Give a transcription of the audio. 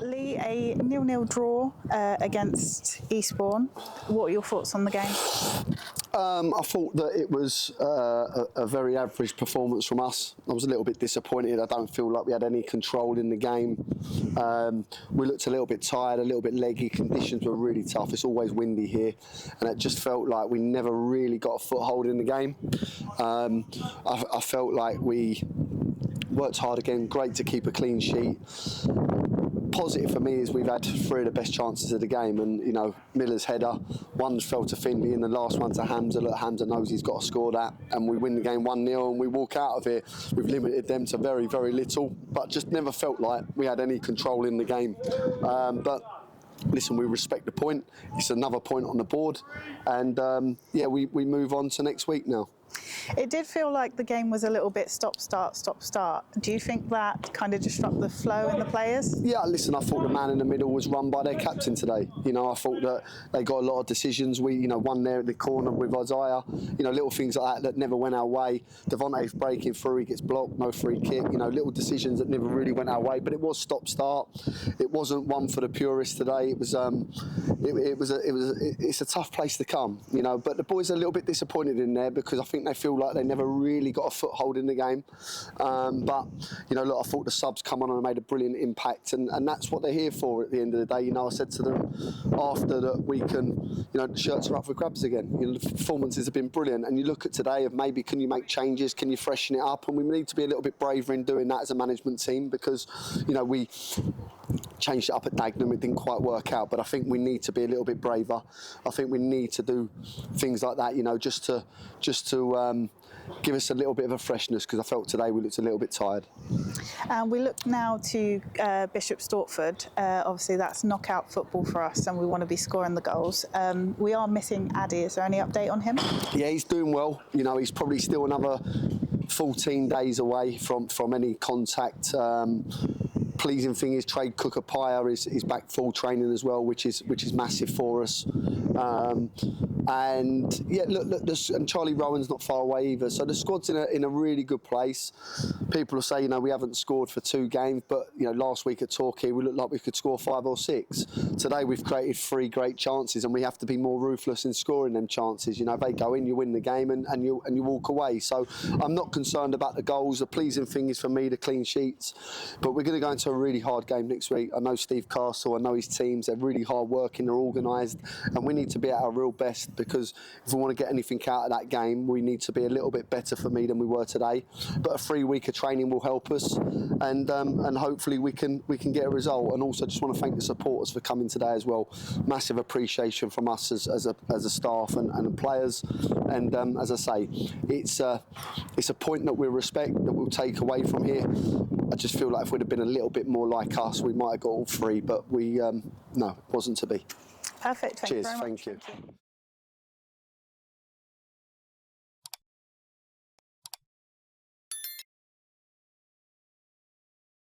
Lee, a 0-0 draw against Eastbourne. What are your thoughts on the game? I thought that it was a very average performance from us. I was a little bit disappointed. I don't feel like we had any control in the game. We looked a little bit tired, a little bit leggy. Conditions were really tough. It's always windy here, and it just felt like we never really got a foothold in the game. I felt like we worked hard again. Great to keep a clean sheet. Positive for me is we've had three of the best chances of the game, and you know, Miller's header, one fell to Finley and the last one to Hamza. Look, Hamza knows he's got to score that, and we win the game 1-0 and we walk out of it. We've limited them to very, very little, but just never felt like we had any control in the game. But listen, we respect the point. It's another point on the board, and yeah, we move on to next week now. It did feel like the game was a little bit stop-start, stop-start. Do you think that kind of disrupted the flow in the players? Yeah, listen, I thought the man in the middle was run by their captain today. You know, I thought that they got a lot of decisions. We, you know, one there at the corner with Isaiah. You know, little things like that never went our way. Devontae's breaking through, he gets blocked, no free kick. You know, little decisions that never really went our way. But it was stop-start. It wasn't one for the purists today. It was, it's a tough place to come. You know, but the boys are a little bit disappointed in there because I think they feel like they never really got a foothold in the game. But, you know, look, I thought the subs come on and made a brilliant impact, and that's what they're here for at the end of the day. You know, I said to them after that we can, you know, the shirts are up for grabs again. You know, the performances have been brilliant, and you look at today of maybe can you make changes, can you freshen it up, and we need to be a little bit braver in doing that as a management team because, you know, we changed it up at Dagenham, it didn't quite work out, but I think we need to be a little bit braver. I think we need to do things like that, you know, just to give us a little bit of a freshness, because I felt today we looked a little bit tired. And we look now to Bishop Stortford. Obviously that's knockout football for us, and we want to be scoring the goals. We are missing Addy. Is there any update on him? Yeah, he's doing well. You know, he's probably still another 14 days away from any contact. Pleasing thing is Trade Cookapaya is back full training as well, which is massive for us. And yeah, look, and Charlie Rowan's not far away either. So the squad's in a really good place. People will say, you know, we haven't scored for 2 games, but you know, last week at Torquay we looked like we could score 5 or 6. Today we've created 3 great chances, and we have to be more ruthless in scoring them chances. You know, if they go in, you win the game, and you walk away. So I'm not concerned about the goals. The pleasing thing is for me the clean sheets. But we're going to go into a really hard game next week. I know Steve Castle, I know his teams. They're really hard working, they're organised, and we need to be at our real best, because if we want to get anything out of that game, we need to be a little bit better for me than we were today. But a 3 week of training will help us, and hopefully we can get a result. And also just want to thank the supporters for coming today as well. Massive appreciation from us as a staff and players. And as I say, it's a point that we'll respect, that we'll take away from here. I just feel like if we'd have been a little bit more like us, we might have got all 3, but no, it wasn't to be. Perfect. Cheers. Thank you.